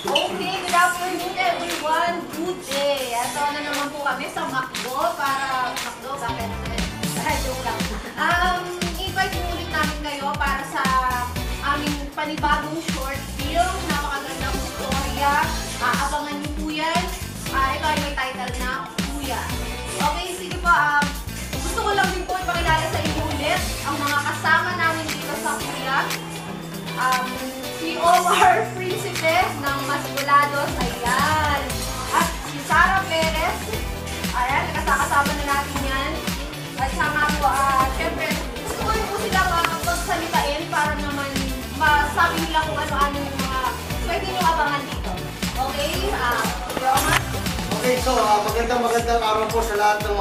Okay, good afternoon everyone. Good day. Ito na naman po kami sa McDo para bakit? Joke lang. Invite ulit namin kayo para sa aming panibagong short film. Napakagandang storya. Abangan niyo po yan. Ito ay may title na Kuya. Okay, sige po. Gusto ko lang din po ipakilala sa inyo ulit ang mga kasama namin dito sa Kuya. Si Omar Principe ng Masculados, ayan. At si Sarah Perez, ayan, nakasama na natin yan. At saka po, syempre, gusto ko rin po silang pagsalitain para naman masabi nila kung ano-ano yung mga pwede nyo abangan dito. Okay? Omar? Okay, so magandang araw po sa lahat ng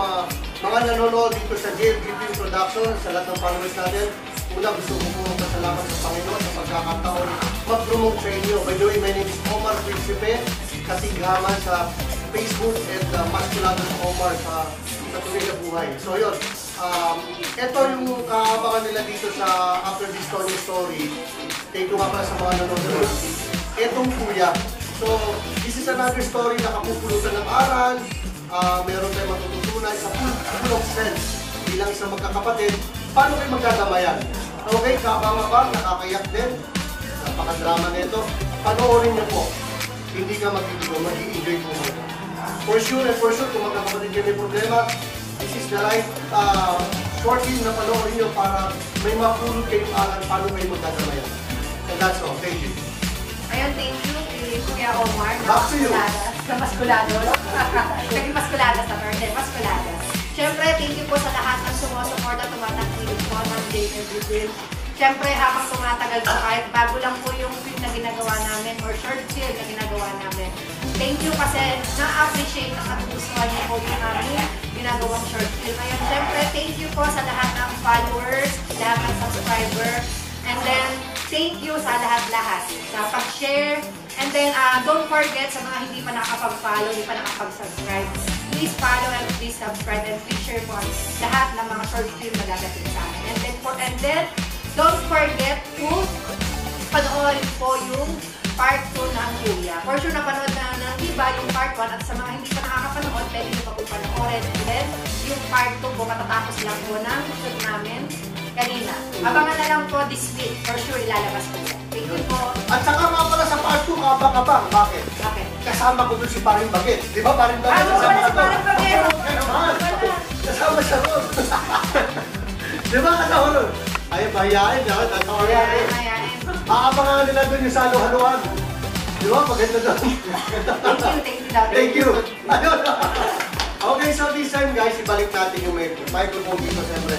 mga nanonood dito sa JLG Production, sa lahat ng followers natin. Una, gusto ko po magpasalamat sa Panginoon sa pagkakataon mag-promote sa inyo. By the way, my name is Omar Principe, katighaman sa Facebook at Masculados Omar sa tunay na buhay. So yun, ito yung kaabangan nila dito sa After This Story. Thank you nga pala sa mga nanonood. Etong Kuya. So, this is another story na kapupulutan ng aral. Meron tayong matututunan sa full of sense bilang sa magkakapatid. Paano kayo magdadamayan? Okay, kabang-abang, nakakayak din. Napaka-drama nito. Panoorin niyo po. Hindi ka mag-iigo, mag-i-enjoy po mo. For sure, kung magkakapatid kayo may problema, this is the right short film na panoorin niyo para may mapulot kayong aral paano kayo magdadamayan. And that's all. Thank you. Ayun, thank you. Kuya Omar, Back to you. sa Masculados. Naging Masculados na Masculados. Siyempre, thank you po sa lahat ng sumusuporta, tumatangkilig po ng JLG. Siyempre, habang tumatagal po kahit bago lang po yung film na ginagawa namin or short film na ginagawa namin. Thank you kasi na-appreciate na katugustuhan niyo po yung aming ginagawang short film. Ayun, siyempre, thank you po sa lahat ng followers, lahat ng subscriber. And then, thank you sa lahat-lahat sa pag-share. And then, don't forget sa mga hindi pa nakapag-follow, hindi pa nakapag-subscribe. Please follow and please subscribe and please share po lahat ng mga short film na dadating sa amin. And then, don't forget to panoorin po yung part 2 ng Kuya. For sure, napanood na ng iba yung part 1 at sa mga hindi pa nakakapanood, pwede nyo pa po panoorin. And then, yung part 2 po, matatapos lang po ng shoot namin kanina. Abangan na lang po this week. For sure, ilalabas po. Thank you po. At saka nga pala sa part 2, kabang-abang. Bakit? Okay. Kasama ko doon si Paring Bagit. Di ba Paring Bagit? Wala si Paring Bagit. Kasama siya ron. Di ba kasama ron? Ay, bahayain niya. Ayain. Maabangan nila doon yung salo-haluan. Di ba? Maganda doon. Thank you. Thank you. Ayun. Okay, so this time guys, ibalik natin yung microphone dito. Siyempre,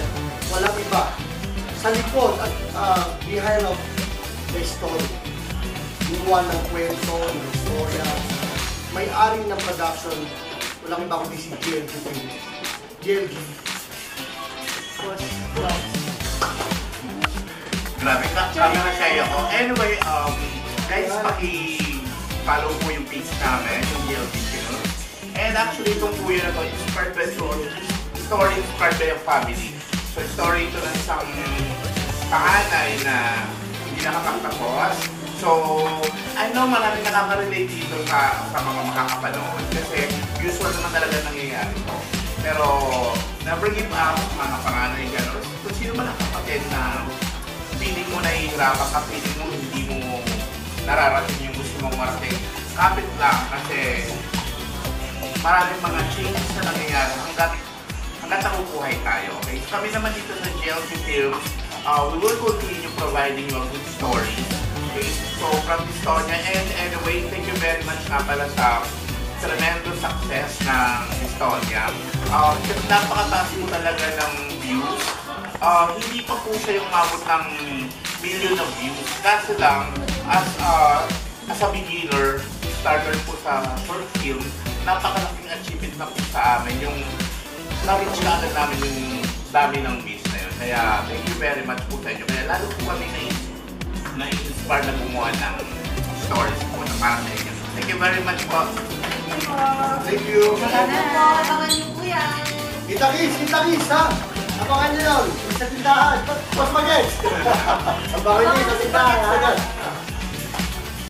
walang iba. Sa likod at behind of the story. Gumawa ng kwento, ng istorya. May-ari ng production. Walang iba kundi si JLG. JLG. Grabe, kami na-share ako. Anyway, guys, paki-follow po yung page namin, yung JLG channel. And actually, itong Kuya na to, inspired by story inspired by a family. So, story ito ng isang panganay na hindi nakakatapos. So, I know maraming nakaka-relate dito sa mga makakapanood. Kasi usual naman talaga nangyayari ito. Pero, never give up, mga panganay gano'n. Kung sino man ang kapatid na feeling mo nahihirapan ka, feeling mo hindi mo nararating yung gusto mong marating, kapit lang kasi maraming mga changes na nangyayari hanggat nakukuhay tayo. Okay? So, kami naman dito sa JLG Films, we will continue providing you a good story. Okay? So from the story and anyway, thank you very much nga pala sa tremendous success ng Estonia. Napakataas mo talaga ng views. Hindi pa po siya yung umabot ng million of views. Kasi lang, as a beginner, starter po sa short film, napakalaking achievement na po sa amin. Yung na-reach na agad namin yung dami ng views na yun. Kaya thank you very much po sa inyo. Kaya lalo po kami na-inspire na gumawa ng stories po na para sa inyo. Thank you very much po. Thank you. Salamat po. Abangan niyo po yan. Kita-kis, ha? Abangan niyo yun. Sa tindahan. Mas mag-gets. Abangan niyo sa tindahan.